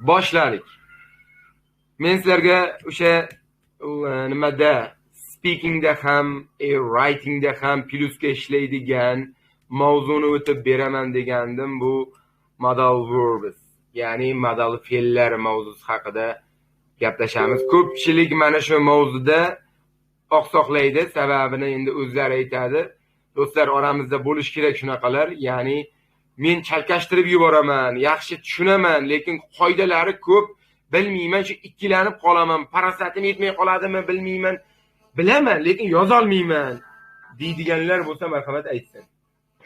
Boshladik. Men sizlarga o'sha nimada speakingda ham, writingda ham plyusga ishlaydigan mavzuni o'tib beraman degandim. Bu modal verbs, ya'ni modal fe'llar mavzusi haqida gaplashamiz. Ko'pchilik mana shu mavzuda oqsoqlaydi, sababini endi o'zlari aytadi. Do'stlar, oramizda bo'lish kerak shunaqalar, ya'ni men chalkashtirib yuboraman, yaxshi tushunaman, lekin qoidalari ko'p, bilmayman, shu ikkilanib qolaman, parasatim yetmay qoladimi bilmayman, bilaman, lekin yoza olmayman deydiganlar bo'lsa marhamat aytsin.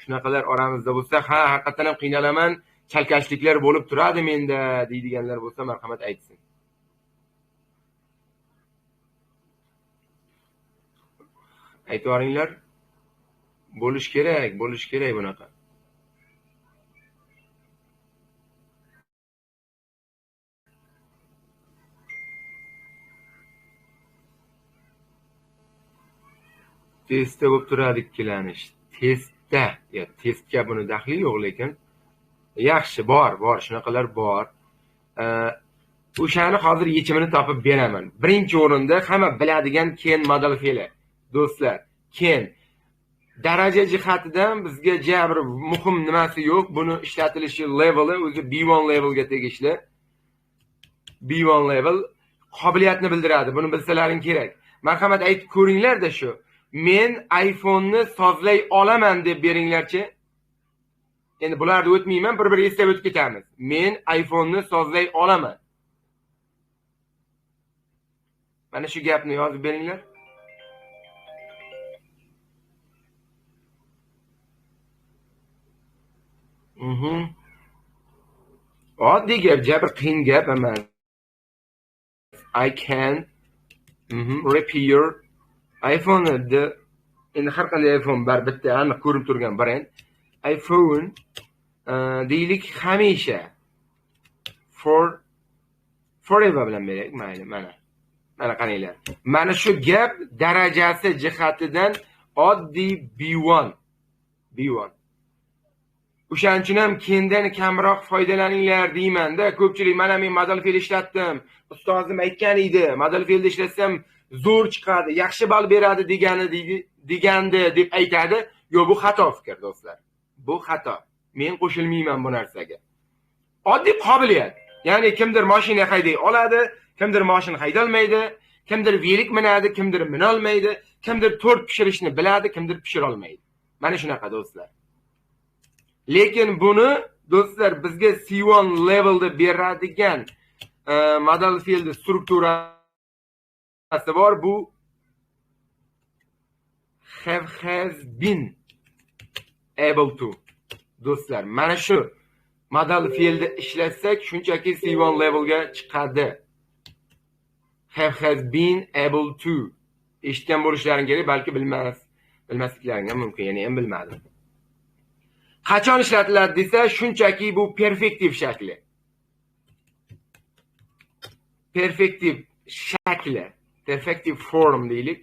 Shunaqalar oramizda bo'lsa, ha, haqiqatan ham qiynalaman, chalkashliklar bo'lib turadi menda deydiganlar bo'lsa marhamat aytsin. Aytib yuboringlar. Bo'lish kerak bunaqa. Testda bo'lib turadi ikkilanish. Testga buni daxli yo'q, lekin yaxshi, bor, shunaqalar bor. O'shani hozir yechimini topib beraman. Birinchi o'rinda hamma biladigan can modal fe'li. Do'stlar, can daraja jihatidan bizga jabr muhim nimasi yo'q. Buni ishlatilishi leveli o'zi B1 levelga tegishli. B1 level qobiliyatni bildiradi. Buni bilsalaring kerak. Marhamat aytib ko'ringlar-da shu. Men iPhone'ni sozlay olaman deb beringlarchi. Endi bularni o'tmayman, bir eslab o'tib ketamiz. Men iPhone'ni sozlay olaman. Mana shu gapni yozib beringlar. Oddiy gap, jabr qiyin gap emas. I can repair iPhone endi har qanday iPhone bar bitta aniq ko'rib turgan brend. iPhone deylik hamisha forever bilan berak, mayli, mana qaranglar. Mana shu gap darajasi jihatidan oddiy B1. O'shaning uchun ham kendan kamroq foydalaninglar deyman-da. Ko'pchilik mana men modal fe'l ishlatdim. Ustozim aytgan edi, modal fe'lda ishlatsam zo'r chiqadi, yaxshi ball beradi degandi deb aytadi. Yo'q, bu xato fikr, do'stlar. Bu xato. Men qo'shilmayman bu narsaga. Oddiy qobiliyat. Ya'ni kimdir mashina hayday oladi, kimdir mashina haydolmaydi, kimdir velik minadi, kimdir mina olmaydi, kimdir tort pishirishni biladi, kimdir pishira olmaydi. Mana shunaqa, do'stlar. Lekin buni do'stlar bizga C1 levelda beradigan modal fe'lni strukturasi bor. Bu has been able to. Do'stlar, mana shu modal fe'lda ishlatsak shunchaki C1 levelga chiqadi. Has been able to. Eshitgan bo'lishlaring kerak, balki bilmasliklaring ham mumkin, ya'ni ham bilmadim. Qachon ishlatiladi desa, shunchaki bu perfektiv shakli. Perfective form deylik.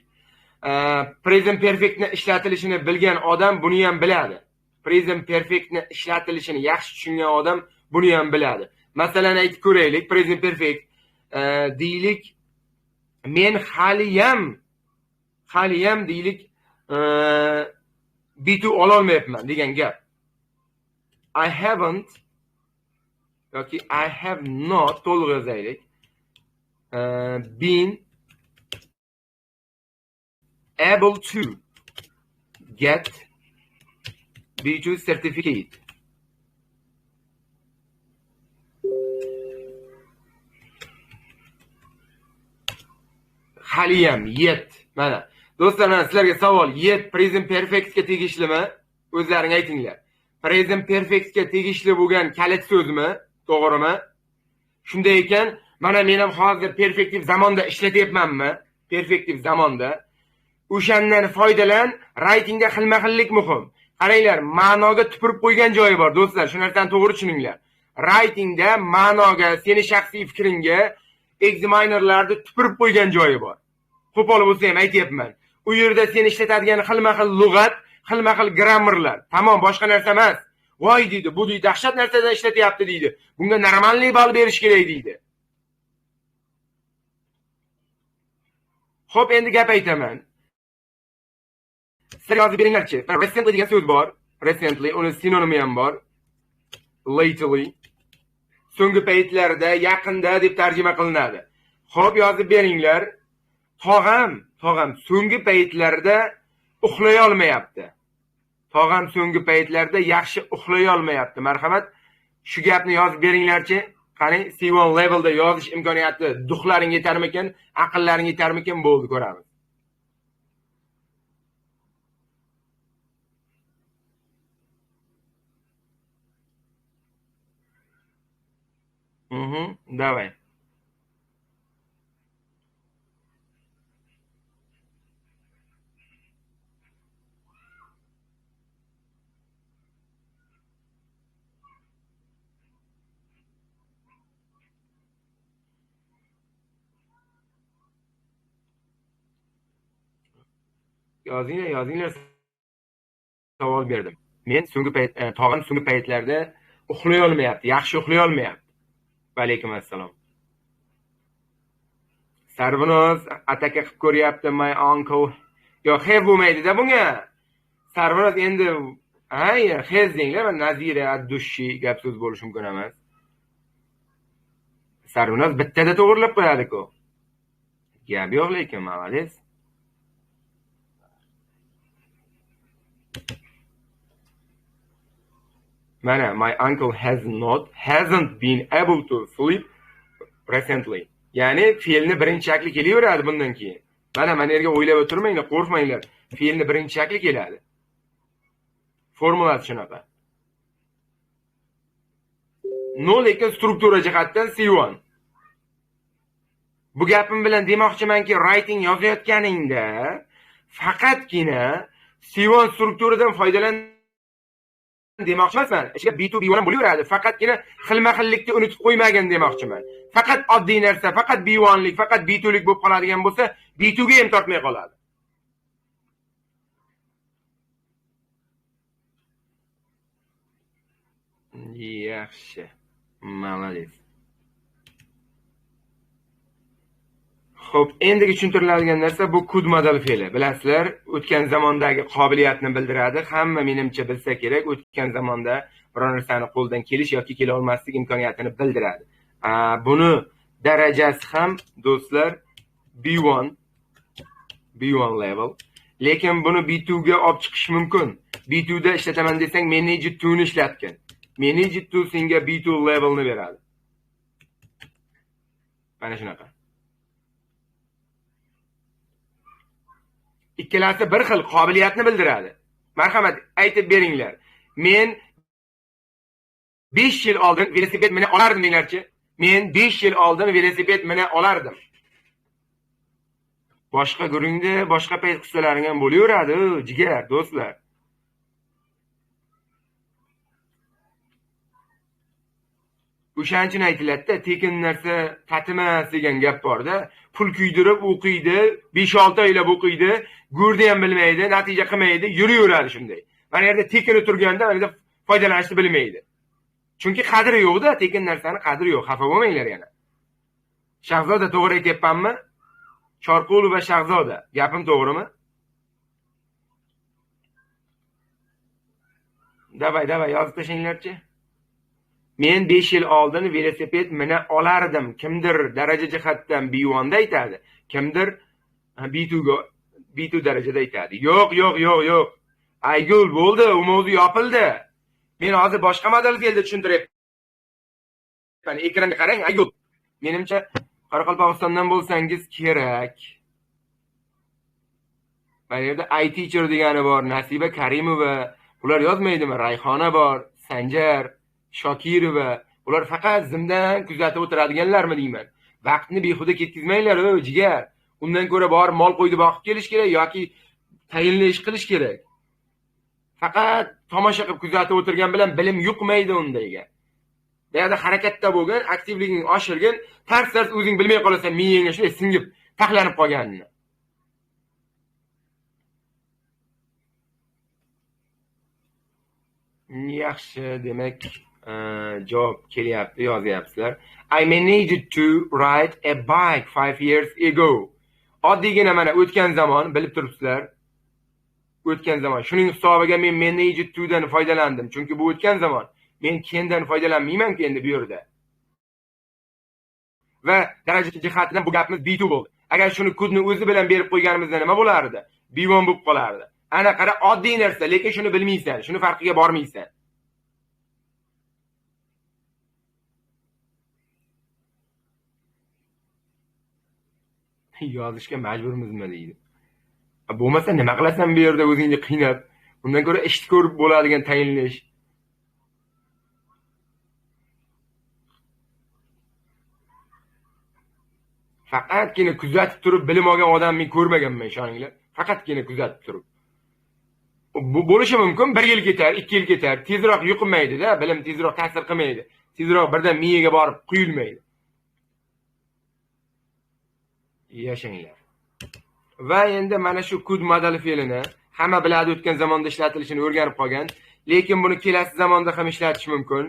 Present perfectni ishlatilishini bilgan odam buni ham biladi. Present perfectni ishlatilishini yaxshi tushungan odam buni ham biladi. Masalan, aytib ko'raylik, present perfect deylik, men haliyam deylik B2 ola olmayapman degan gap. I haven't yoki I have not to'liq yozaylik. Been able to get B2 certificate. Haliyam yet. Mana do'stlar, mana sizlarga savol, yet present perfectga tegishlimi? O'zlaring aytinglar. Present perfectga tegishli bo'lgan kalit so'zmi? To'g'rimi? Shunday ekan, mana men ham hozir perfektiv zamonda ishlatyapmanmi? Perfektiv zamonda. O'shandan foydalan, writingda xilma-xillik muhim. Qaranglar, ma'noga tupurib qo'ygan joyi bor, do'stlar. Shu narsani to'g'ri tushuninglar. Writingda ma'noga, seni shaxsiy fikringga examinerlarda tupurib qo'ygan joyi bor. Qo'pol bo'lsa ham aytayapman. U yerda seni ishlatadigan xilma-xil lug'at, xilma-xil grammarlar. Tamom, boshqa narsa emas. voy deydi, bu deydi dahshat narsadan ishlatyapti deydi, bunga normalniy ball berish kerak deydi. Xo'p, endi gap aytaman. Sizlar yozib beringlarchi. Recently degan so'z bor. Recently, uni sinonimi ham bor. Lately. So'nggi paytlarda, yaqinda deb tarjima qilinadi. Xo'p, yozib beringlar. Tog'am so'nggi paytlarda uxlay olmayapti. Tog'am so'nggi paytlarda yaxshi uxlay olmayapti. Marhamat, shu gapni yozib beringlarchi. Qani, C1 levelda yozish imkoniyati duxlaring yetarmikan, aqllaring yetarmikan, bo'ldi, ko'ramiz. Давай. Yozinglar. Savol berdim. Men tog'am so'nggi paytlarda uxlay olmayapti, yaxshi uxlay olmayapti. Va alaykum assalom. Sarvinoz ataka qilib ko'ryapti, my uncle. Yo, have bo'lmaydi-da bunga. Sarvinoz endi has denglar, Nazira Addushi gap so'z bo'lishi mumkin emas. Sarvinoz bittada to'g'rilab qo'yadi-ku. Gap yo'q lekin, молодец. Mana, my uncle hasn't been able to sleep recently. Ya'ni fe'lni birinchi shakli kelaveradi bundan keyin. Mana yerga o'ylab o'tirmanglar, qo'rqmanglar. Fe'lni birinchi shakli keladi. Formulasi shunaqa. No, lekin struktura jihatdan C1. Bu gapim bilan demoqchimanki, writing yozayotganingda faqatgina C1 strukturadan foydalan demoqchi emasman. Ichiga B2 B1 ham bo'laveradi. Faqatgina xilma-xillikni unutib qo'ymagin demoqchiman. Faqat oddiy narsa, faqat B1lik, faqat B2lik bo'lib qoladigan bo'lsa, B2 ga ham tortmay qoladi. Yaxshi. Молодец. Xo'p, endigi tushuntiriladigan narsa bu could model fe'li. Bilasizlar, o'tgan zamondagi qobiliyatni bildiradi. Hamma menimcha bilsa kerak, o'tgan zamonda biror narsani qo'ldan kelish yoki kela olmaslik imkoniyatini bildiradi. Buni darajasi ham do'stlar B1 level. Lekin buni B2 ga olib chiqish mumkin. B2 da ishlataman desang, manage 2 ni ishlatgin. Manage 2 senga B2 levelni beradi. Mana shunaqa. Ikkalasi bir xil qobiliyatni bildiradi. Marhamat, aytib beringlar. Men 5 yil oldin velosiped mina olardim denglarchi. Men 5 yil oldin velosiped mina olardim. Boshqa guringda, boshqa payt qissalaring ham bo'laveradi, jigar, do'stlar. O'shanchini aytiladida, tekin narsa tatimas degan gap borda. Pul kuydirib o'qiydi, 5-6 oylab o'qiydi, go'rni ham bilmaydi, natija qilmaydi, yuraveradi shunday. Mana yerda tekin o'tirganda mana foydalanishni bilmaydi. Chunki qadri yo'q-da, tekin narsani qadri yo'q. Xafa bo'lmanglar yana. Shahzoda, to'g'ri aytyapmanmi? Chorqulova Shahzoda, gapim to'g'rimi? Davay, yozib tashinglarchi. Men 5 yil oldin velosiped mina olardim. Kimdir daraja jihatdan B1 da aytadi, kimdir B2 darajada aytadi. Yo'q. Aygul bo'ldi, u mavzu yopildi. Men hozir boshqa model keldi tushuntiryapman. Ekranga qarang, Aygul. Menimcha Qoraqalpog'istondan bo'lsangiz kerak. Mana yerda iTeacher degani bor, Nasiba Karimova, ular yozmaydimi? Rayhona bor, Sanjar Shokirova, ular faqat zimdan kuzatib o'tiradiganlarmi deyman. Vaqtni behuda ketkizmanglar, jigar. Undan ko'ra bor mol qo'ydi boqib kelish kerak yoki tayinli ish qilish kerak. Faqat tomosha qilib kuzatib o'tirgan bilan bilim yuqmaydi undayga. Bu yerda harakatda bo'lgan, aktivliging oshirgan, tars o'zing bilmay qolasan, miyangga shunday singib, taxlanib qolganini. Yaxshi, demak, javob kelyapti, yozyapsizlar. I managed to ride a bike 5 years ago. Oddiygina mana o'tgan zamon, bilib turibsizlar. O'tgan zaman. Shuning hisobiga men managed to dan foydalandim. Chunki bu o'tgan zaman. Men kendan foydalanmayman-ku endi bu yerda. Va daraja jihatidan bu gapimiz B2 bo'ldi. Agar shuni could ni o'zi bilan berib qo'yganimizda nima bo'lardi? B1 bo'lib qolardi. Ana qara, oddiy narsa, lekin shuni bilmaysan, shuni farqiga bormaysan. Yozishga majburmizmi deydi. Bo'lmasa nima qilasan bu yerda o'zingni qiynab? Undan ko'ra ishni ko'rib bo'ladigan tayinlash. Faqatgina kuzatib turib bilim olgan odamni ko'rmaganman, ishoninglar. Faqatgina kuzatib turib. Bu bo'lishi mumkin, 1 yil ketar, 2 yil ketar, tezroq yuqmaydi-da, bilim tezroq ta'sir qilmaydi. Tezroq birdan miyaga borib quyilmaydi. Yashanglar. Va endi mana shu could model fe'lini hamma biladi, o'tgan zamonda ishlatilishini o'rganib qolgan, lekin buni kelasi zamonda ham ishlatish mumkin.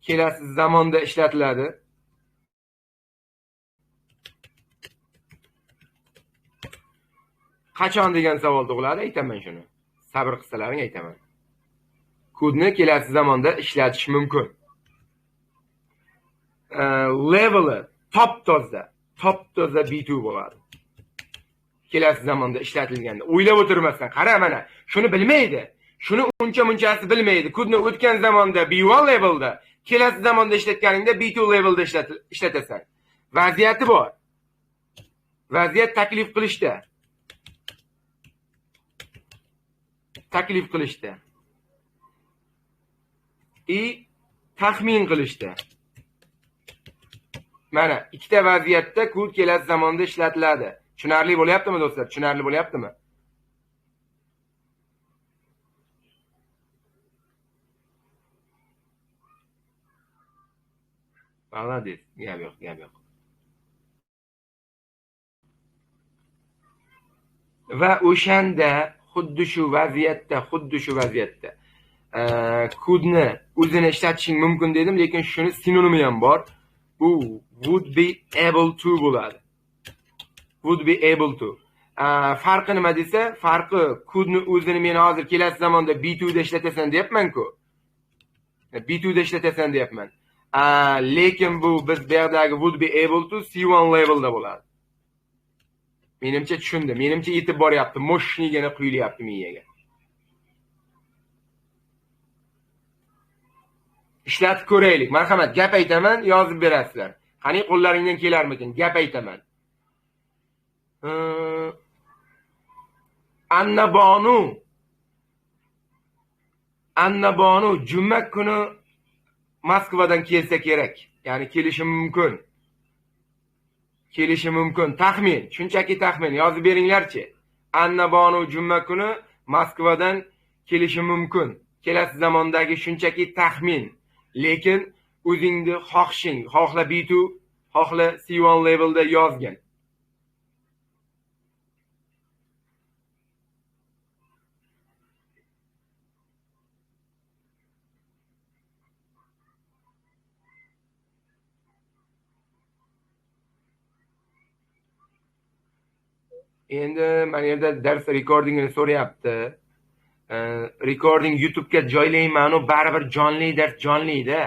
Kelasi zamonda ishlatiladi. Qachon degan savol tug'iladi, aytaman shuni. Sabr qilsalaring aytaman. Could-ni kelasi zamonda ishlatish mumkin. Level'i top-toza B2 bo'ladi. Kelasi zamonda ishlatilganda. O'ylab o'tirmasdan, qara mana, shuni bilmaydi. Shuni uncha-munchasi bilmaydi. Could-ni o'tgan zamonda B1 levelda, kelasi zamonda ishlatganingda B2 levelda ishlatasan. Vaziyati bor. Vaziyat taklif qilishda. Taklif qilishda. Taxmin qilishda. Mana ikkita vaziyatda could kelasi zamonda ishlatiladi. Tushunarli bo'lyaptimi do'stlar? Tushunarli bo'lyaptimi? Молодец, gap yo'q. Va o'shanda xuddi shu vaziyatda could-ni o'zini ishlatishing mumkin dedim, lekin shuni sinonimi ham bor. Bu would be able to bo'ladi. Would be able to. Farqi nima desa, farqi could-ni o'zini men hozir kelasi zamonda B2 da ishlatasan deyapman-ku. B2 da ishlatasan deyapman. Lekin bu biz bu yerdagi would be able to C1 levelda bo'ladi. Menimcha tushundi. Menimcha yetib boryapti. Moshniygina quyilyapti miyaga. Ishlatib ko'raylik. Marhamat, gap aytaman, yozib berasizlar. Qani qo'llaringdan kelarmikin? Gap aytaman. Annabonu juma kuni Moskvadan kelsa kerak. Ya'ni kelishi mumkin. Taxmin, shunchaki taxmin yozib beringlarchi. Annabonu juma kuni Moskvadan kelishi mumkin. Kelasi zamondagi shunchaki taxmin. Lekin o'zingni xohishing, xohla B2, xohla C1 levelda yozgin. Endi mana yerda dars recordingini so'rayapti. Recording YouTube'ga joylayman, u baribir jonli dars jonli-da.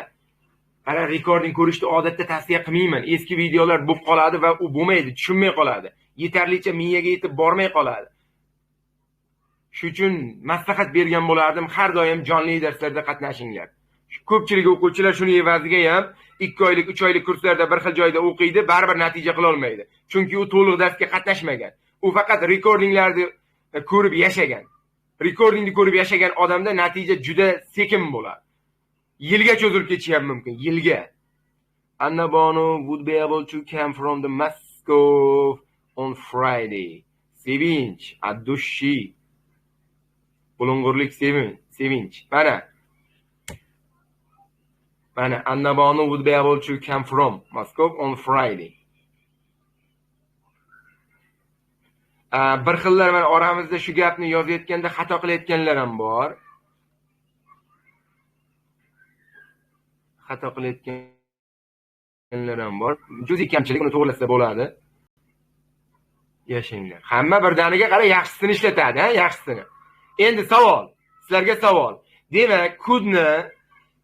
Qara, recording ko'rishni odatda tavsiya qilmayman. Eski videolar bo'lib qoladi va u bo'lmaydi, tushunmay qoladi. Yetarlicha miyaga yetib bormay qoladi. Shuning uchun maslahat bergan bo'lardim, har doim jonli darslarda qatnashinglar. Ko'pchilik o'quvchilar shuni evaziga ham 2 oylik, 3 oylik kurslarda bir xil joyda o'qiydi, baribir natija qila olmaydi. Chunki u to'liq darsga qatnashmagan. U faqat recordinglarni ko'rib yashagan. Recordingni ko'rib yashagan odamda natija juda sekin bo'ladi. Yilga cho'zilib ketishi ham mumkin, yilga. Annabonu would be able to come from the Moscow on Friday. Sevinch, addushi. Bulung'urlik sevinch. Mana Annabonu would be able to come from Moscow on Friday. Bir xillar mana oramizda shu gapni yozayotganda xato qilayotganlar ham bor. xato qilayotganlar ham bor. Juzi kamchilik, uni to'g'rilasa bo'ladi. Yashanglar. Hamma birdaniga qara, yaxshisini ishlatadi, ha, yaxshisini. Endi savol, sizlarga savol. Demak, could'ni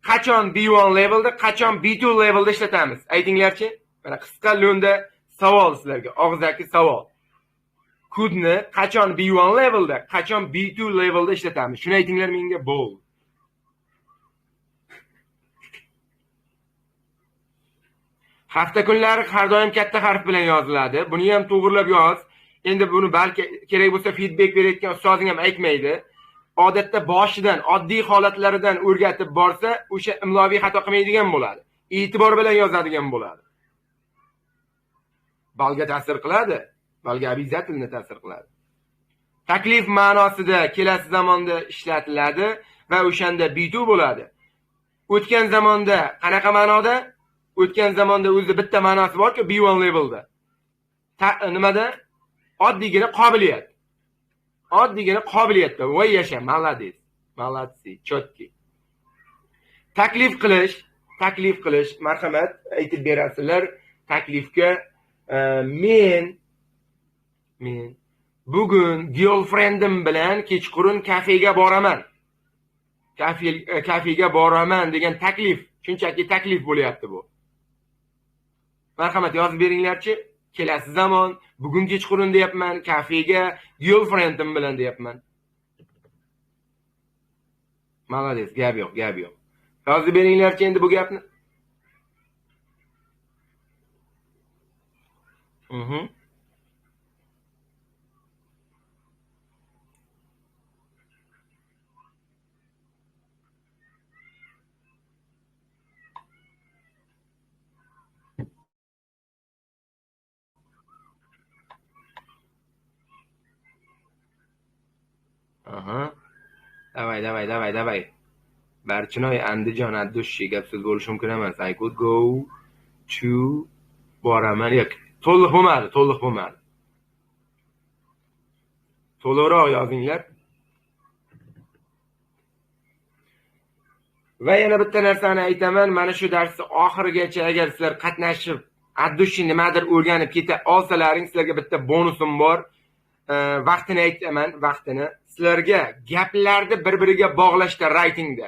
qachon B1 levelda, qachon B2 levelda ishlatamiz? Aytinglarchi? Mana qisqa lo'nda savol sizlarga, og'zaki savol. Could'ni qachon B1 levelda, qachon B2 levelda ishlatamiz? Shuni aytinglar menga, bo'l. Hafta kunlari har doim katta harf bilan yoziladi. Buni ham to'g'rilab yoz. Endi buni balki kerak bo'lsa feedback berayotgan ustozing ham aytmaydi. Odatda boshidan, oddiy holatlaridan o'rgatib borsa, o'sha imloviy xato qilmaydigan bo'ladi. E'tibor bilan yozadigan bo'ladi. Balga ta'sir qiladi. Balga обязательно ta'sir qiladi. Taklif ma'nosida kelasi zamonda ishlatiladi va o'shanda B2 bo'ladi. O'tgan zamonda qanaqa ma'noda? O'tgan zamonda o'zida bitta ma'nosi bor-ku, B1 levelda. Nimada? Oddiygina qobiliyat. Oddiygina qobiliyatda. Voy yasha, malades. Malatsi, chotki. Taklif qilish, marhamat, aytib berasizlar. Taklifga men bugun girlfriendim bilan kechqurun kafega boraman. Kafega boraman degan taklif, shunchaki taklif bo'lyapti bu. Marhamat, yozib beringlarchi. Kelasi zamon, bugun kechqurun deyapman, kafega girlfriendim bilan deyapman. Malades, gap yo'q. Yozib beringlarchi endi bu gapni. Давай. Barchinoy Andijon addushi gap so'z bo'lishi mumkin emas. I could go to boraman. Yo'q, to'liq bo'lmadi. To'liqroq yozinglar. Va yana bitta narsani aytaman, mana shu darsni oxirigacha agar sizlar qatnashib, addushi nimadir o'rganib keta olsalaring, sizlarga bitta bonusim bor. Vaqtini aytaman, sizlarga gaplarni bir-biriga bog'lashda, writingda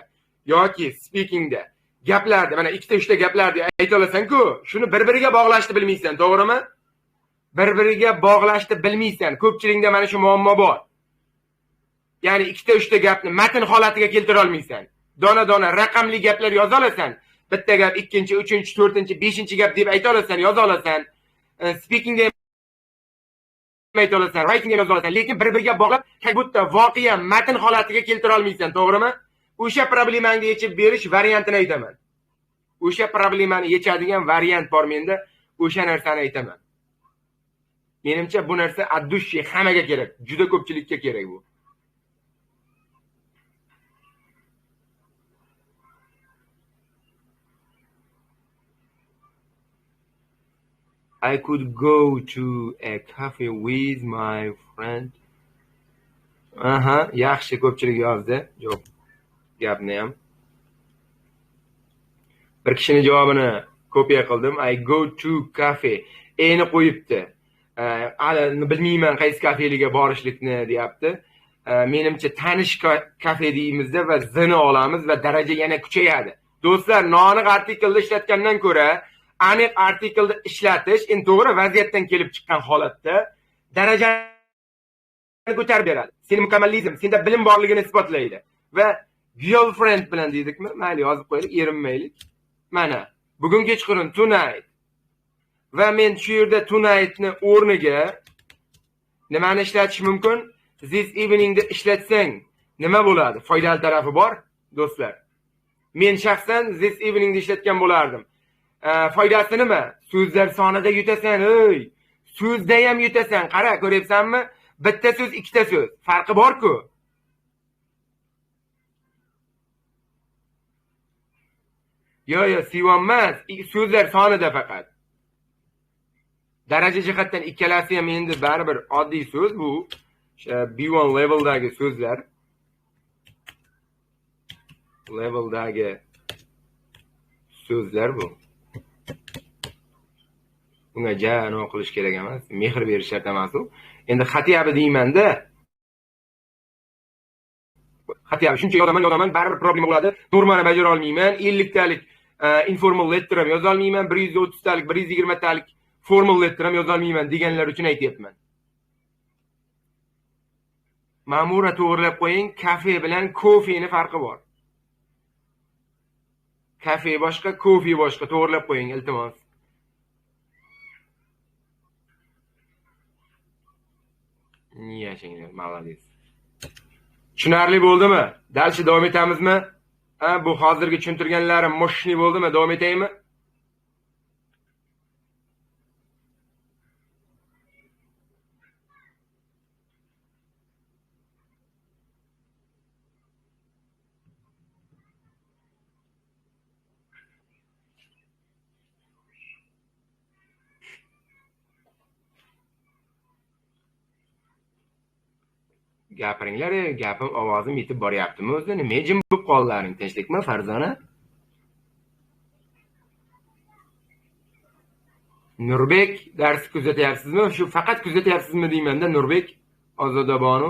yoki speakingda gaplarni, mana 2-3 gaplarni ayta olasan-ku, shuni bir-biriga bog'lashni bilmaysan, to'g'rimi? Bir-biriga bog'lashni bilmaysan. Ko'pchilikda mana shu muammo bor. Ya'ni 2-3 gapni matn holatiga keltira olmaysan. Dona raqamli gaplar yoza olasan. Bitta gap, ikkinchi, uchinchi, to'rtinchi, beshinchi gap deb ayta olasan, yoza olasan. Speakingda ayta olasan, writingga yoza olasan, lekin bir-biriga bog'lab, budda voqea matn holatiga keltira olmaysan, to'g'rimi? O'sha problemani yechib berish variantini aytaman. O'sha problemani yechadigan variant bor menda, o'sha narsani aytaman. Menimcha bu narsa addushi hammaga kerak, juda ko'pchilikka kerak bu. I could go to a cafe with my friend. Yaxshi, ko'pchilik yozdi. Javob gapni ham. Bir kishining javobini kopiya qildim. I go to cafe. Ni qo'yibdi. Bilmayman qaysi kafeliga borishlikni deyapti. Menimcha tanish kafe deymizda va zini olamiz va daraja yana kuchayadi. Do'stlar, noaniq artikelda ishlatgandan ko'ra aniq artikelda ishlatish, endi to'g'ri vaziyatdan kelib chiqqan holatda darajani ko'tarib beradi. Seni mukammallizm, senda bilim borligini isbotlaydi. Va girlfriend bilan deydikmi? Mayli, yozib qo'yaylik, erinmaylik. Mana, bugun kechqurun tonight. Va men shu yerda tonightni o'rniga nimani ishlatish mumkin? This eveningda ishlatsang nima bo'ladi? Foydali tarafi bor, do'stlar. Men shaxsan this eveningda ishlatgan bo'lardim. Foydasi nima? So'zlar sonida yutasan, so'zda ham yutasan. Qara, ko'ryapsanmi? Bitta so'z, ikkita so'z. Farqi bor-ku. Yo'q, sivon emas, so'zlar sonida faqat. Daraja jihatdan ikkalasi ham endi baribir oddiy so'z bu. B1 leveldagi so'zlar. so'zlar bu. Bunga jano qilish kerak emas, mehr berish shart emas u. Endi xatiyabi deyman-da. Xatiyabi shuncha yozaman, baribir problem bo'ladi. Normani bajara olmayman, 50 talik informal letter ham yoza olmayman, 130 talik, 120 talik formal letter ham yoza olmayman deganlar uchun aytyapman. Ma'mura to'g'rilab qo'ying, kafe bilan kofeni farqi bor. Kafe boshqa, kofe boshqa, to'g'rilab qo'ying iltimos. Yashanglar, malades. Tushunarli bo'ldimi? Dalshi davom etamizmi? Bu hozirgi tushuntirganlarim moshni bo'ldimi? Davom etaymi? Gapiringlar, gapim ovozim yetib boryaptimi o'zi? Nima jim bo'lib qoldlaring? Tinchlikmi, Farzona? Nurbek, dars kuzatyapsizmi? Shu faqat kuzatyapsizmi deyman-da, Nurbek, Ozodabonu.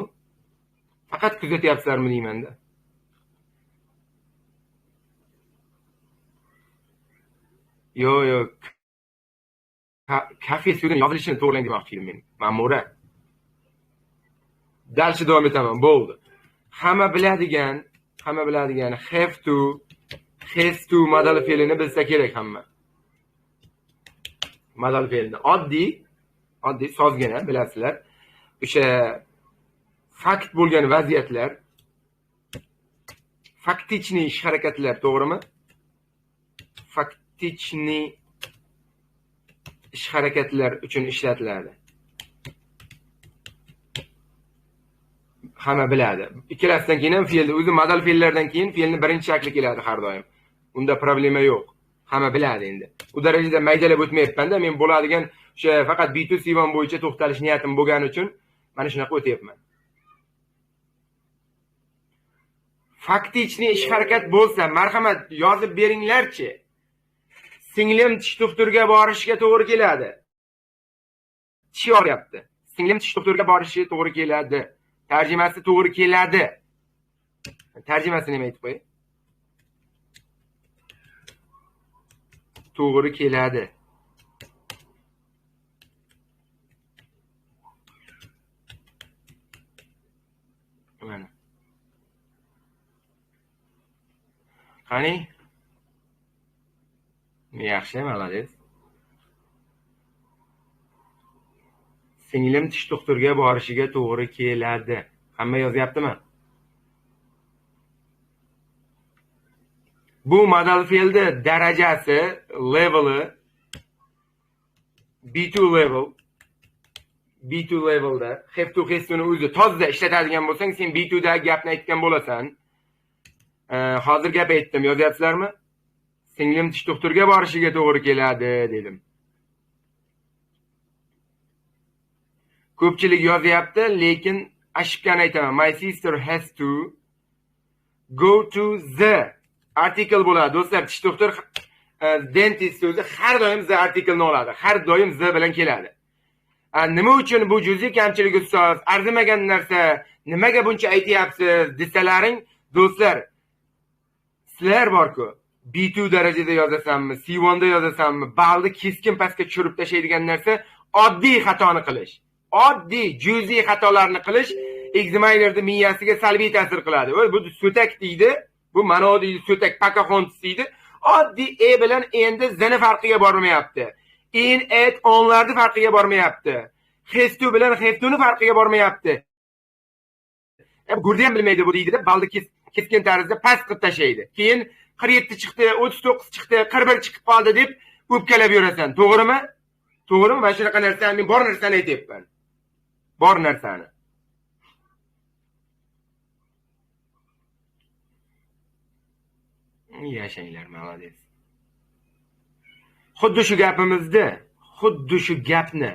Faqat kuzatyapsizlarmi deyman-da. Yo'q. Kafe suyudan yozilishini to'g'rilang demoqchiman men. Ma'mura. Dalshi davom etaman, bo'ldi. Hamma biladigan have to, has to modal fe'lini bilsa kerak hamma. Modal fe'lini oddiy sozgina bilasizlar. O'sha fakt bo'lgan vaziyatlar, faktichniy ish harakatlar, to'g'rimi? Faktichniy ish harakatlar uchun ishlatiladi. Hamma biladi. Ikkalasidan keyin ham fe'lni o'zi modal fe'llardan keyin fe'lni birinchi shakli keladi har doim. Unda problema yo'q. Hamma biladi endi. U darajada maydalab o'tmayapman-da, men bo'ladigan o'sha faqat B2 C1 bo'yicha to'xtalish niyatim bo'lgani uchun mana shunaqa o'tyapman. Faktichniy ish harakat bo'lsa, marhamat yozib beringlar-chi. Singlim tish doktoriga borishga to'g'ri keladi. Tish og'riyapti. Singlim tish doktoriga borishi to'g'ri keladi. Tarjimasi to'g'ri keladi. Tarjimasini nima aytib qo'y? To'g'ri keladi. Mana. Qani? Yaxshi, malades. Singlim tish doktoriga borishiga to'g'ri keladi. Hamma yozyaptimi? Bu modal fe'lni darajasi, leveli B2 levelda have to has to'ni o'zi tozda ishlatadigan bo'lsang, sen B2 da gapni aytgan bo'lasan. Hozir gap aytdim, yozyapsizlarmi? Singlim tish doktoriga borishiga to'g'ri keladi dedim. Ko'pchilik yozyapti, lekin ashibgani aytaman. My sister has to go to the article bo'ladi. Do'stlar, tish doktor dentist so'zi har doim the article-ni oladi. Har doim the bilan keladi. Nima uchun bu juz'iy kamchilik ustoz? Arzimagan narsa, nimaga buncha aytayapsiz desalaring, do'stlar, sizlar bor-ku, B2 darajada yozasanmi, C1 da yozasanmi, balni keskin pastga tushirib tashlaydigan narsa oddiy xatoni qilish. Oddiy juz'iy xatolarni qilish examinerning miyasiga salbiy ta'sir qiladi. Bu so'tak deydi, bu ma'no deydi, so'tak Pocahontas deydi. Oddiy e bilan endi zini farqiga bormayapti. In et onlarning farqiga bormayapti. Has to bilan have to'ni farqiga bormayapti. Gurda ham bilmaydi bu deydi, balni keskin tarzda past qilib tashlaydi. Keyin 47 chiqdi, 39 chiqdi, 41 chiqib qoldi deb o'pkalab yurasan. To'g'rimi? To'g'rimi? Mana shunaqa narsani men bor narsani aytayapman. Bor narsani. Yashanglar, malades. Xuddi shu gapimizda, xuddi shu gapni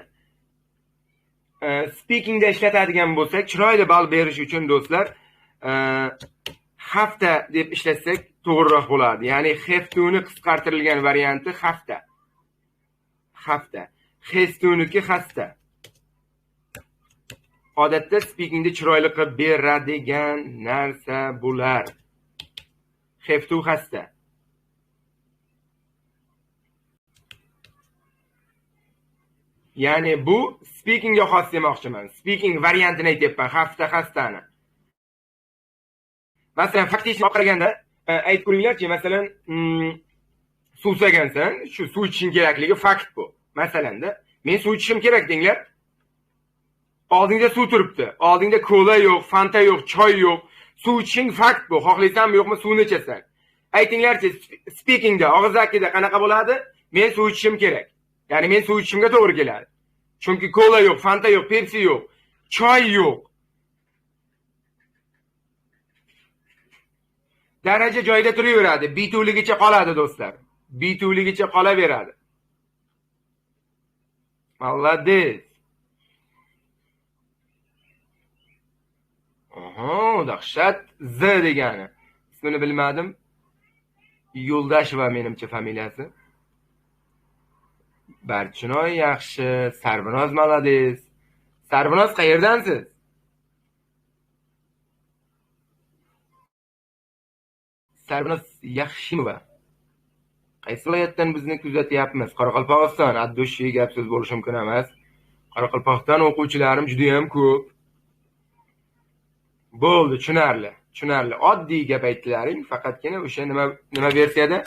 speakingda ishlatadigan bo'lsak, chiroyli ball berish uchun do'stlar, hafta deb ishlatsak to'g'riroq bo'ladi. Ya'ni have to'ni qisqartirilgan varianti hafta. Hafta. Has to'niki hasta. Odatda speakingda chiroyli qilib beradigan narsa bular. Have to hasta. Ya'ni bu speakingga xos demoqchiman. Speaking variantini aytyapman, hafta hastani. Masalan, faktik qaraganda aytib ko'ringlarchi, masalan, suv segansan, shu suv ichishing kerakligi fakt bu. Masalanda, men suv ichishim kerak denglar. Oldingda suv turibdi. Oldingda kola yo'q, fanta yo'q, choy yo'q. Suv ichishing fakt bu. Xohlaysanmi yo'qmi suvni ichasan. Aytinglarchi, speakingda, og'zakida qanaqa bo'ladi? Men suv ichishim kerak. Ya'ni men suv ichishimga to'g'ri keladi. Chunki kola yo'q, fanta yo'q, Pepsi yo'q, choy yo'q. Daraja joyida turaveradi, B2ligicha qoladi do'stlar. B2ligicha qolaveradi. Молодец. Oho, dahshat. Z degani. Ismini bilmadim. Yo'ldasheva menimcha familiyasi. Barchinoy yaxshi, Sarvinoz молодец. Sarvinoz qayerdansiz? Sarvinoz yaxshimi? Qaysi viloyatdan bizni kuzatyapmiz? Qoraqalpog'iston. Addushi gap so'z bo'lishi mumkin emas. Qoraqalpoqdan o'quvchilarim juda ham ko'p. Bo'ldi, tushunarli. Oddiy gap aytdilaring, faqatgina o'sha nima versiyada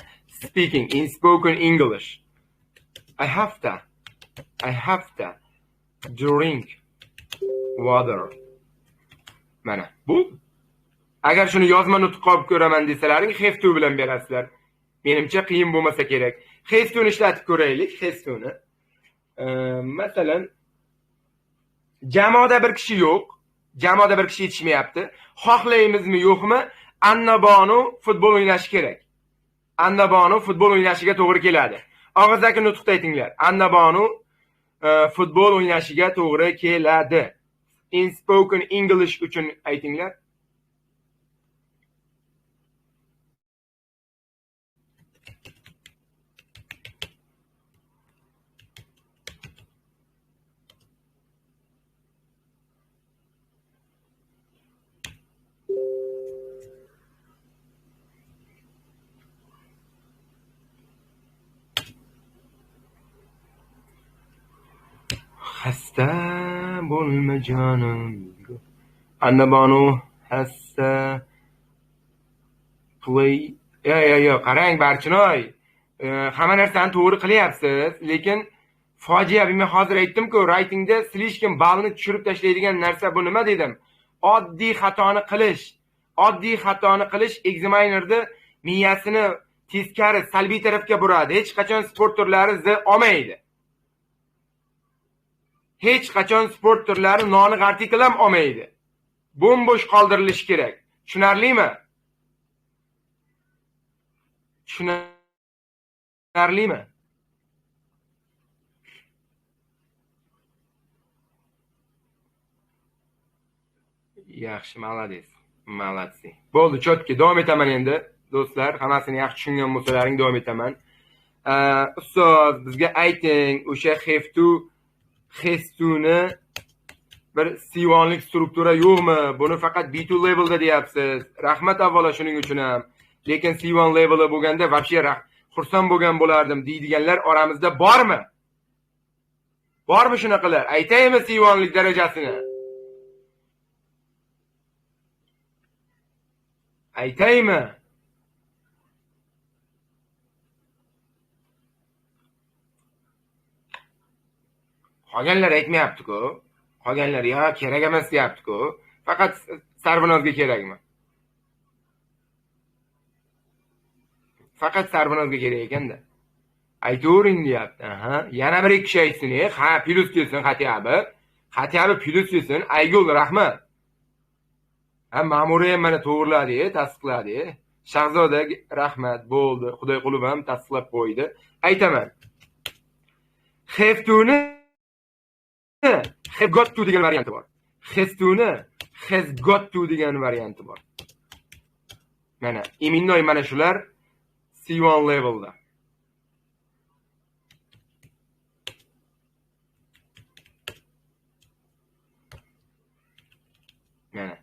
speaking in spoken English. I have to drink water. Mana, bu. Agar shuni yozma nutq qilib ko'raman desalaring, have to bilan berasizlar. Menimcha qiyin bo'lmasa kerak. Have to'ni ishlatib ko'raylik, have to'ni. Masalan, jamoada bir kishi yo'q. Jamoada bir kishi yetishmayapti. Xohlaymizmi, yo'qmi? Annabonu futbol o'ynashi kerak. Annabonu futbol o'ynashiga to'g'ri keladi. Og'izdagi nutqda aytinglar. Annabonu futbol o'ynashiga to'g'ri keladi. In spoken English uchun aytinglar. Hasta bo'lma jonim. Annabonu hasta. Yo, qarang Barchinoy. Hamma narsani to'g'ri qilyapsiz, lekin fojia men hozir aytdim-ku, writingda slishkim balni tushirib tashlaydigan narsa bu nima dedim? Oddiy xatoni qilish examinerda miyasini teskari salbiy tarafga buradi. Hech qachon sport turlari z olmaydi. Hech qachon sport turlari non artikl ham olmaydi. Bo'm-bo'sh qoldirilishi kerak. Tushunarlimi? Yaxshi, молодец. Молодцы. Bo'ldi, chotki, davom etaman endi. Do'stlar, hammasini yaxshi tushungan bo'lsalaring davom etaman. Ustoz, bizga ayting, o'sha have to Hestuni bir C1lik struktura yo'qmi? Buni faqat B2 levelda deyapsiz. Rahmat avvalo shuning uchun ham. Lekin C1 leveli bo'lganda вообще xursand bo'lgan bo'lardim deydiganlar oramizda bormi? Bormi shunaqalar? Aytaymi C1lik darajasini? Aytaymi? Qolganlar aytmayapti-ku. Qolganlar yo kerak emas deyapti-ku. Faqat Sarvinozga kerakmi? Faqat Sarvinozga kerak ekanda. Aytavering deyapti. Aha, yana bir kishi aytsin, ha, plus kelsin xatiyabi. Xatiyabi plus kelsin. Aygul, rahmat. Ha, ma'muriy ham mana to'g'riladi, tasdiqladi. Shahzoda rahmat, bo'ldi. Xudoy qulub ham tasdiqlab qo'ydi. Aytaman. Have to'ni have got to degan varianti bor. Has to'ni has got to degan varianti bor. Mana iminnoy mana shular C1 levelda. Mana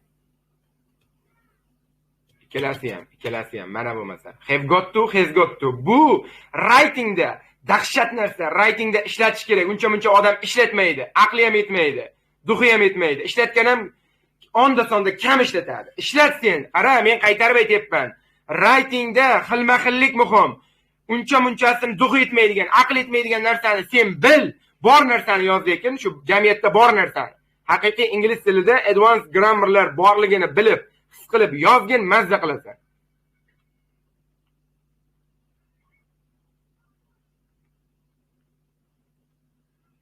ikkalasi ham mana bo'lmasa. Have got to, has got to. Bu writingda dahshat narsa. Writingda ishlatish kerak. Uncha-muncha odam ishlatmaydi. Aqli ham yetmaydi. Duxi ham yetmaydi. Ishlatgan ham onda sonda kam ishlatadi. Ishlatsin. Ara, men qaytarib aytayapman. Writingda xilma-xillik muhim. Uncha-munchasini duxi yetmaydigan, aql yetmaydigan narsani sen bil. Bor narsani yoz lekin shu jamiyatda bor narsani. Haqiqiy ingliz tilida advanced grammarlar borligini bilib, his qilib yozgin, mazza qilasan.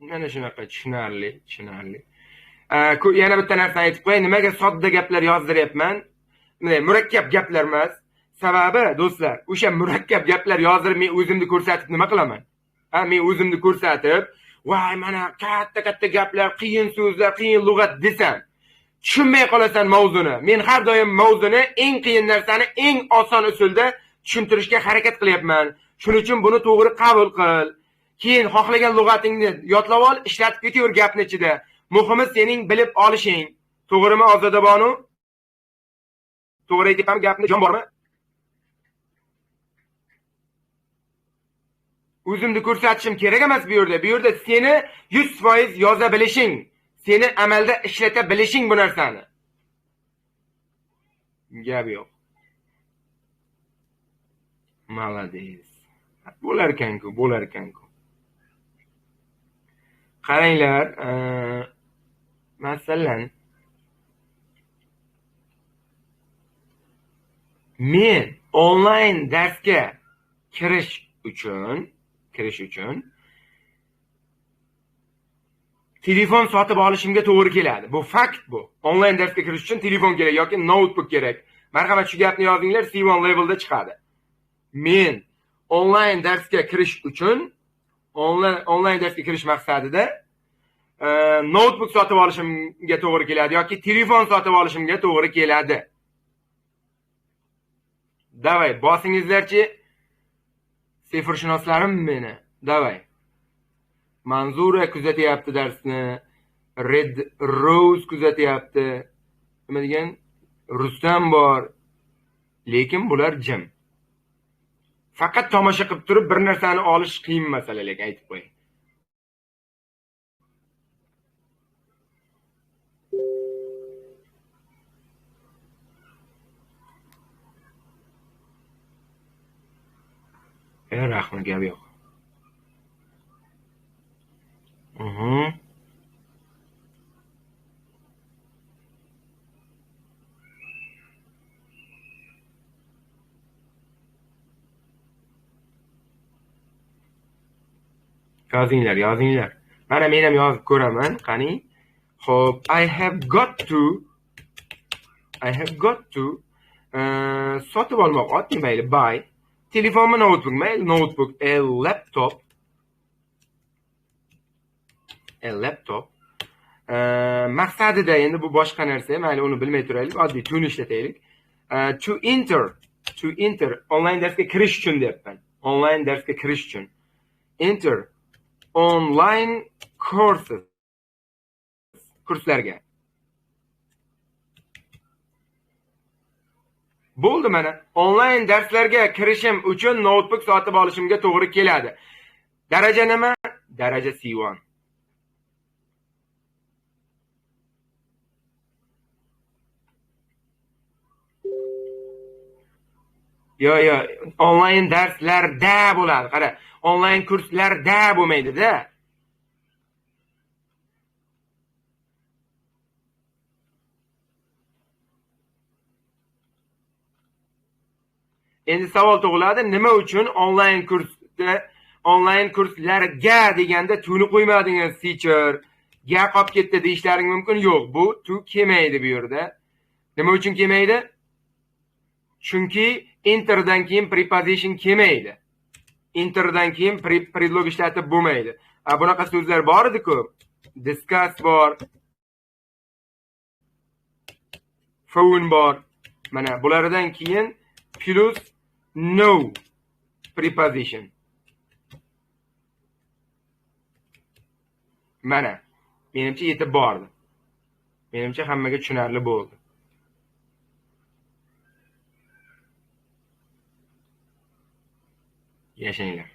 Mana shunaqa tushunarli. Yana bitta narsa aytib qo'yay, nimaga sodda gaplar yozdiryapman? Bunday murakkab gaplar emas. Sababi do'stlar, o'sha murakkab gaplar yozdirib men o'zimni ko'rsatib nima qilaman? Men o'zimni ko'rsatib, voy mana katta gaplar, qiyin so'zlar, qiyin lug'at desam, tushunmay qolasan mavzuni. Men har doim mavzuni eng qiyin narsani eng oson usulda tushuntirishga harakat qilyapman. Shuning uchun buni to'g'ri qabul qil. Keyin xohlagan lug'atingni yodlab ol, ishlatib ketaver gapning ichida. Muhimi sening bilib olishing. To'g'rimi Ozoda Bonu? To'g'ri aytibman, gapni jon bormi? O'zimni ko'rsatishim kerak emas bu yerda. Bu yerda seni 100% yoza bilishing, seni amalda ishlata bilishing bu narsani. Gap yo'q. Malades. Bo'lar ekan-ku. Qaranglar, masalan, men onlayn darsga kirish uchun telefon sotib olishimga to'g'ri keladi. Bu fakt bu. Onlayn darsga kirish uchun telefon kerak yoki notebook kerak. Marhamat shu gapni yozinglar, C1 levelda chiqadi. Men onlayn darsga kirish uchun onlayn darsga kirish maqsadida notebook sotib olishimga to'g'ri keladi yoki telefon sotib olishimga to'g'ri keladi. Davay, bosingizlarchi. Sefirshunoslarim meni. Davay. Manzura kuzatyapti darsni. Red Rose kuzatyapti. Nima degan? Rustam bor. Lekin bular jim. Faqat tomosha qilib turib bir narsani olish qiyin masala, lekin aytib qo'ying. Rahmat, gap yo'q. Yozinglar. Mana men ham yozib ko'raman, qani. Xo'p, I have got to sotib olmoq otni mayli, buy. Telefonmi, notebook mayli, notebook, a laptop. Maqsadida endi bu boshqa narsa, mayli uni bilmay turaylik, oddiy to'ni ishlataylik. To enter onlayn darsga kirish uchun deyapman. Onlayn darsga kirish uchun. Enter online kurslarga. Bo'ldi mana. Onlayn darslarga kirishim uchun notebook sotib olishimga to'g'ri keladi. Daraja nima? Daraja C1. Yo, onlayn darslarda bo'ladi. Qara, onlayn kurslarda bo'lmaydi-da. Endi savol tug'iladi, nima uchun onlayn kurslarga deganda tuni qo'ymadingiz, teacher? Ga qolib ketdi deyishlaring mumkin. Yo'q, bu tu kelmaydi bu yerda. Nima uchun kelmaydi? Chunki enterdan keyin preposition kelmaydi. Enterdan keyin predlog ishlatib bo'lmaydi. Bunaqa so'zlar bor edi-ku. Discuss bor. Phone bor. Mana bulardan keyin plus no preposition. Mana menimcha yetib bordi. Menimcha hammaga tushunarli bo'ldi. Yashanglar.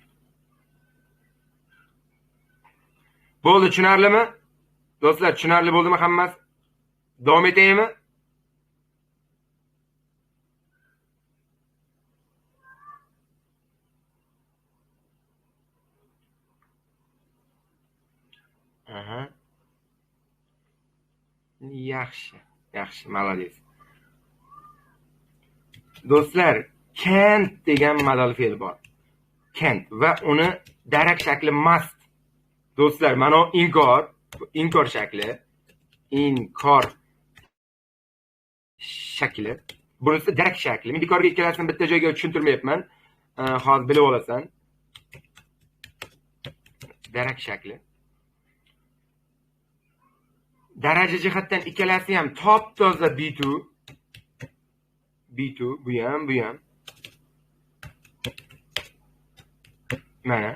Bo'ldi, tushunarlimi? Do'stlar, tushunarli bo'ldimi hammasi? Davom etaymi? Aha. Yaxshi, malades. Do'stlar, can't degan modal fe'l bor. Can't va uni darak shakli must. Do'stlar, mana inkor shakli. Inkor shakli. Bunisi darak shakli. Men bekorga ikkalasini bitta joyga tushuntirmayapman. Hozir bilib olasan. Darak shakli. Daraja jihatdan ikkalasi ham top-toza B2. Bu ham. Mana.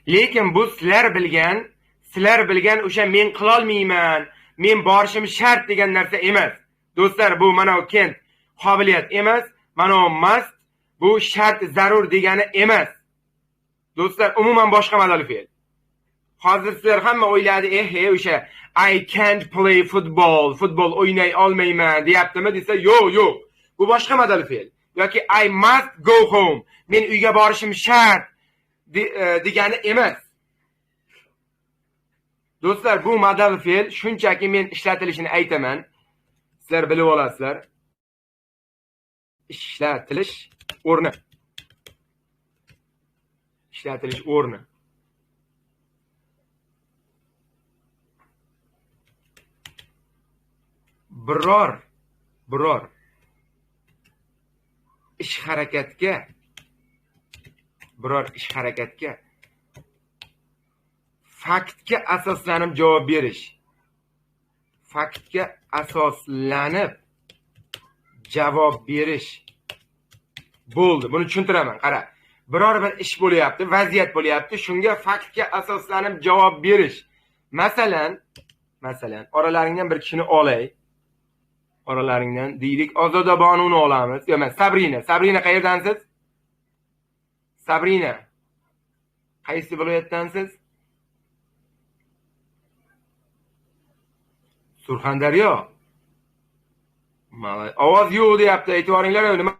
Lekin bu sizlar bilgan o'sha men qila olmayman, men borishim shart degan narsa emas. Do'stlar, bu mana o can't qobiliyat emas, mana o must bu shart zarur degani emas. Do'stlar, umuman boshqa modal fe'l. Hozir sizlar hamma o'yladi, o'sha I can't play football, futbol o'ynay olmayman deyaptimi desa, yo'q. Bu boshqa modal fe'l. Yoki I must go home, men uyga borishim shart degani emas. Do'stlar, bu modal fe'l shunchaki men ishlatilishini aytaman. Sizlar bilib olasizlar. Ishlatilish o'rni. Biror ish harakatga faktga asoslanib javob berish. Bo'ldi, buni tushuntiraman. Qara, biror bir ish bo'lyapti, vaziyat bo'lyapti, shunga faktga asoslanib javob berish. Masalan, oralaringdan bir kishini olay. Oralaringdan deylik, Ozoda Bonuni olamiz. Yo'q, Sabrina qayerdansiz? Sabrina. Qaysi viloyatdansiz? Surxondaryo. Ovoz yo'q deyapti, aytvoringlar, nima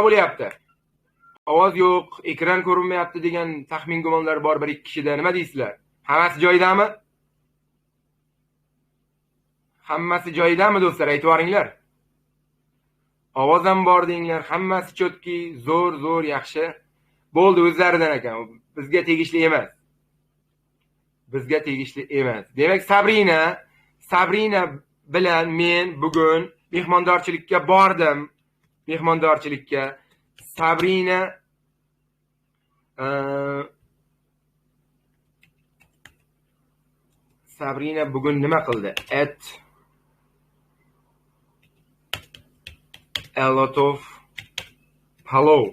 bo'lyapti? Ovoz yo'q, ekran ko'rinmayapti degan taxmin gumonlar bor bir ikki kishida. Nima deysizlar? Hammasi joyidami? Hammasi joyidami do'stlar, aytvoringlar. Ovoz ham bor denglar, hammasi chotki, zo'r, yaxshi. Bo'ldi, o'zlaridan ekan. Bizga tegishli emas. Demak, Sabrina bilan men bugun mehmondorchilikka bordim. Sabrina bugun nima qildi? Ate a lot of palov.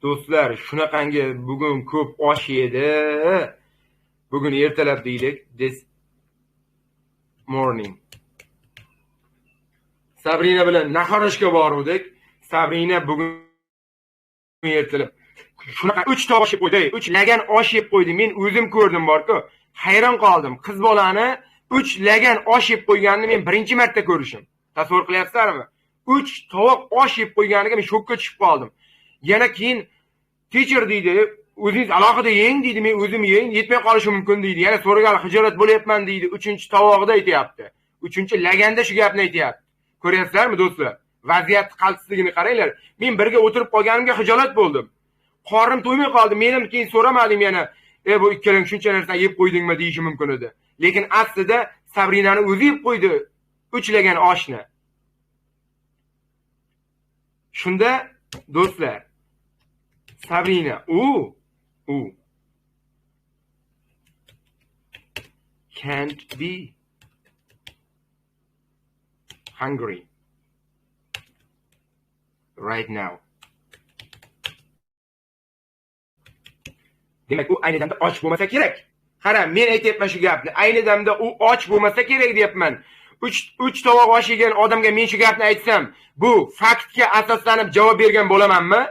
Do'stlar, shunaqangi bugun ko'p osh yedi. Bugun ertalab deylik, this morning. Sabrina bilan nahorishga bordik. Sabrina bugun ertalab shunaqa 3 tovoq osh yeb qo'ydi. 3 lagan osh yeb qo'ydi. Men o'zim ko'rdim borku, hayron qoldim. Qiz bolani 3 lagan osh yeb qo'yganini men birinchi marta ko'rishim. Tasavvur qilyapsizlarmi? 3 tovoq osh yeb qo'yganiga men shokka tushib qoldim. Yana keyin teacher deydi, o'zingiz alohida yeng deydi, men o'zim yeng, yetmay qolishi mumkin deydi. Yana so'ragan hijolat bo'lyapman deydi. 3-tovoqda aytayapti. 3-laganda shu gapni aytayapti. Ko'ryapsizlarmi do'stlar? Vaziyat qaltisligini qaranglar. Men birga o'tirib qolganimga hijolat bo'ldim. Qornim to'ymay qoldi. Menim keyin so'ramadim yana, bu ikkalang shuncha narsani yeb qo'ydingmi deyishi mumkin edi. Lekin aslida Sabrinani o'zi yeb qo'ydi 3 lagan oshni. Shunda do'stlar, Sabrina, can't be hungry. right now. Demak, u ayni damda och bo'lmasa kerak. Qara, men aytayapman shu gapni. Ayni damda u och bo'lmasa kerak deyapman. 3 tovoq osh yegan odamga men shu gapni aytsam, bu faktga asoslanib javob bergan bo'lamanmi?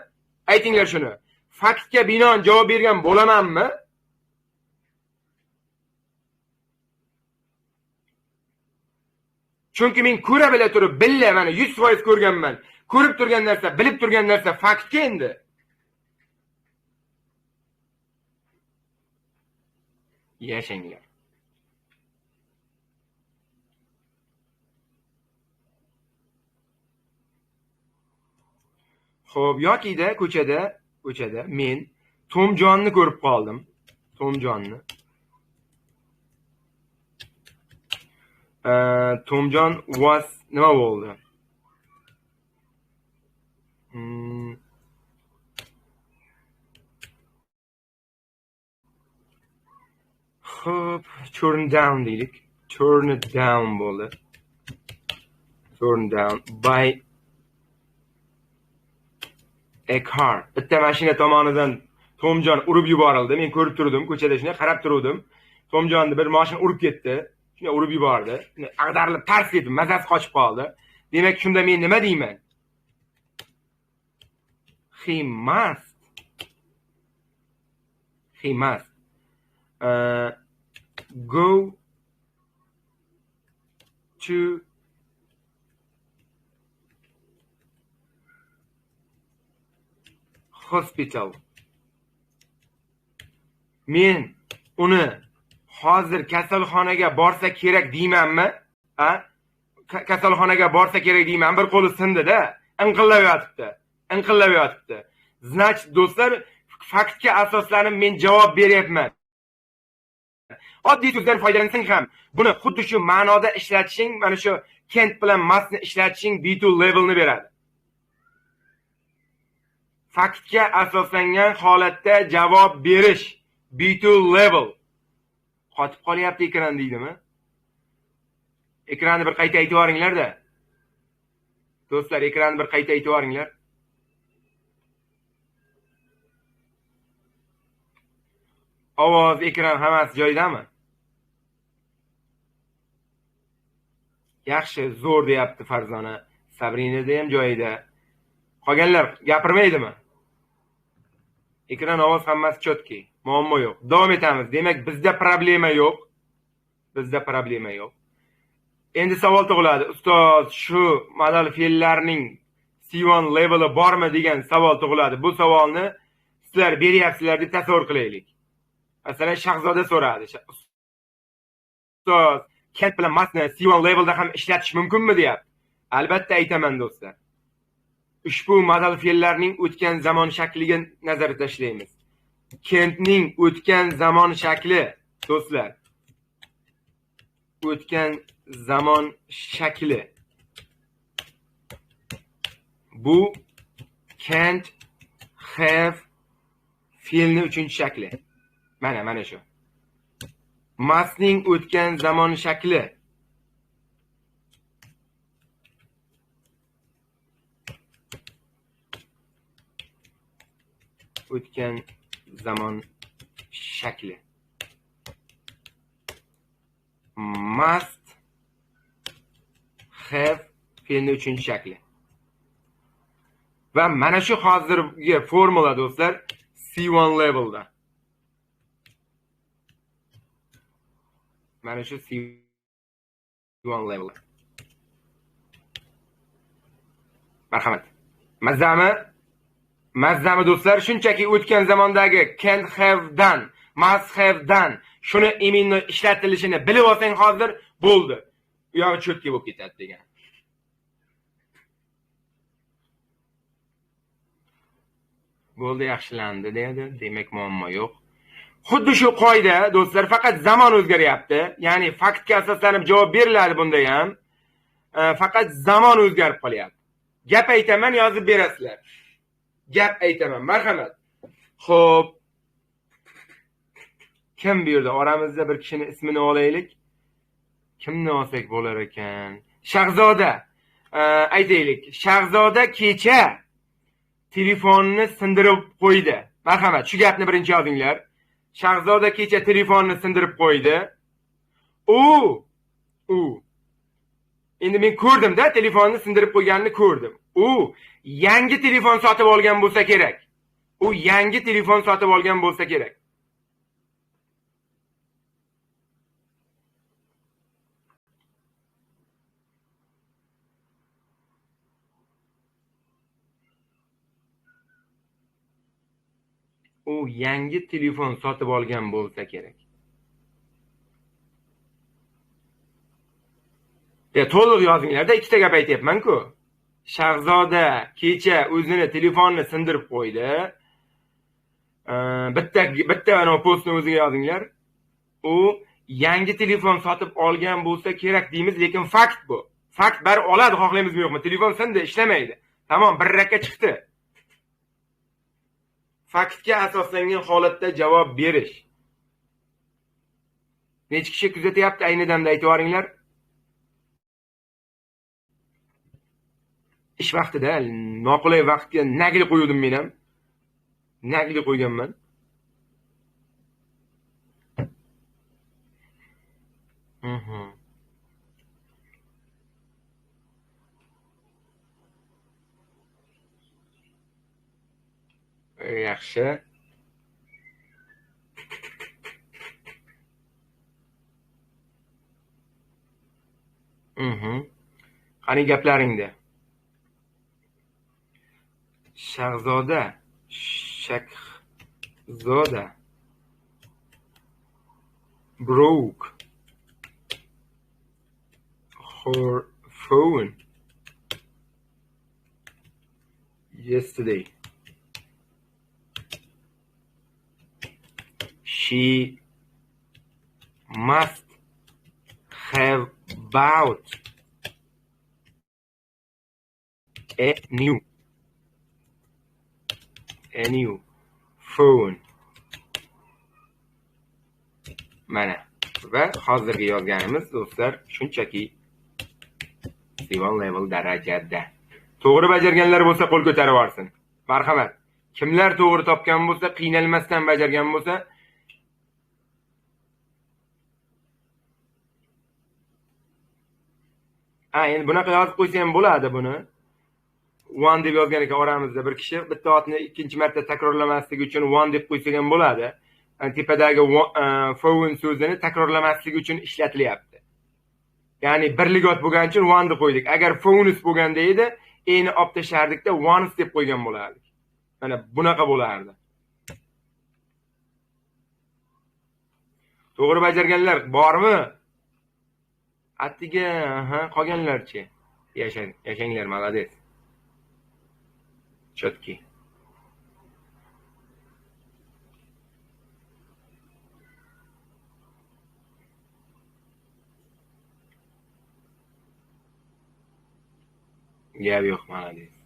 Aytinglar shuni. Faktga binoan javob bergan bo'lamanmi? Chunki men ko'ra bila turib, billa mana 100% ko'rganman. Ko'rib turgan narsa, bilib turgan narsa faktga endi. Yashanglar. Xo'p, yokida ko'chada men Tomjonni ko'rib qoldim. Tomjonni. Tomjon was nima bo'ldi? Xo'p, turn down deylik. Turn it down bo'ldi. Turn down by a car. Bitta mashina tomonidan Tomjon urib yuborildi. Men ko'rib turdim, ko'chada shunday qarab turdim. Tomjonni bir mashina urib ketdi. Shunday urib yubordi. Ag'darilib tars etib, mazasi qochib qoldi. Demak, shunda men nima deyman? He must go to hospital. Men uni hozir kasalxonaga borsa kerak deymanmi? Kasalxonaga borsa kerak deyman. Bir qo'li sindi-da, inqillab yotibdi. Значит, do'stlar, faktga asoslanib men javob beryapman. Oddiy so'zdan foydalansang ham, buni xuddi shu ma'noda ishlatishing, mana shu can't bilan mustni ishlatishing B2 levelni beradi. Faktga asoslangan holatda javob berish B2 level. Qotib qolyapti ekran deydimi? Ekranni bir qayta aytib yuboringlar-da. Do'stlar, ekranni bir qayta aytib yuboringlar. Ovoz, ekran hammasi joyidami? Yaxshi, zo'r deyapti Farzona. Sabrinada ham joyida. Qolganlar gapirmaydimi? Ekran, ovoz hammasi chotki. Muammo yo'q. Davom etamiz. Demak, bizda problema yo'q. Endi savol tug'iladi. Ustoz, shu modal fe'llarning C1 leveli bormi degan savol tug'iladi. Bu savolni sizlar beryapsizlar deb tasavvur qilaylik. Masalan, Shahzoda so'radi. Ustoz, can't bilan mustni C1 levelda ham ishlatish mumkinmi deyapti. Albatta aytaman do'stlar. Ushbu modal fe'llarning o'tgan zamon shakliga nazar tashlaymiz. Can'tning o'tgan zamon shakli, do'stlar. O'tgan zamon shakli. Bu can't, have fe'lning 3-shakli. Mana shu. Mustning o'tgan zamon shakli. O'tgan zamon shakli. Must, have fe'lning 3-shakli. Va mana shu hozirgi formula do'stlar C1 levelda. Mana shu C1 level. Marhamat. Mazzami do'stlar, shunchaki o'tgan zamondagi can't have dan, must have dan shuni iminni ishlatilishini bilib olsang hozir bo'ldi. U yog'i cho'tki bo'lib ketadi degan. Bo'ldi, yaxshilandi dedi. Demak, muammo yo'q. Xuddi shu qoida do'stlar, faqat zamon o'zgaryapti. Ya'ni faktga asoslanib javob beriladi bunda ham. Faqat zamon o'zgarib qolyapti. Gap aytaman, yozib berasizlar. Gap aytaman, marhamat. Xo'p. Kim bu yerda? Oramizda bir kishining ismini olaylik. Kimni olsak bo'lar ekan? Shahzoda. Aytaylik. Shahzoda kecha telefonni sindirib qo'ydi. Marhamat, shu gapni birinchi yozinglar. Shahzoda kecha telefonni sindirib qo'ydi. U endi men ko'rdim-da, telefonni sindirib qo'yganini ko'rdim. U yangi telefon sotib olgan bo'lsa kerak. U yangi telefon sotib olgan bo'lsa kerak. U yangi telefon sotib olgan bo'lsa kerak. To'liq yozinglar-da, ikkita gap aytyapman-ku. Shahzoda kecha o'zini telefonni sindirib qo'ydi. Bitta ana postni o'ziga yozinglar. U yangi telefon sotib olgan bo'lsa kerak deymiz, lekin fakt bu. Fakt bari oladi, xohlaymizmi yo'qmi? Telefon sindi, ishlamaydi. Tamom, bir rakka chiqdi. Faktga asoslangan holatda javob berish. Necha kishi kuzatyapti ayni damda aytib yuboringlar. Ish vaqtida noqulay vaqtga nagli qo'ydim men ham. Nagli qo'yganman. Yaxshi. Qani gaplaringda. Shahzoda broke her phone yesterday. She must have bought a new phone. Mana va hozirgi yozganimiz do'stlar shunchaki C1 level darajada. To'g'ri bajarganlar bo'lsa qo'l ko'tarib yuborsin. Marhamat. Kimlar to'g'ri topgan bo'lsa, qiynalmasdan bajargan bo'lsa, endi bunaqa yozib qo'ysa ham bo'ladi buni. One deb yozgan ekan oramizda bir kishi, bitta otni ikkinchi marta takrorlamasligi uchun one deb qo'ysak ham bo'ladi. Tepadagi phone so'zini takrorlamasligi uchun ishlatilyapti. Ya'ni birlik ot bo'lgani uchun one deb qo'ydik. Agar phones bo'lganda edi, eni olib tashlardikda ones deb qo'ygan bo'lardik. Mana bunaqa bo'lardi. To'g'ri bajarganlar bormi? Attiga, qolganlarchi. Yashanglar, молодец. Chotki. Gap yo'q, молодец.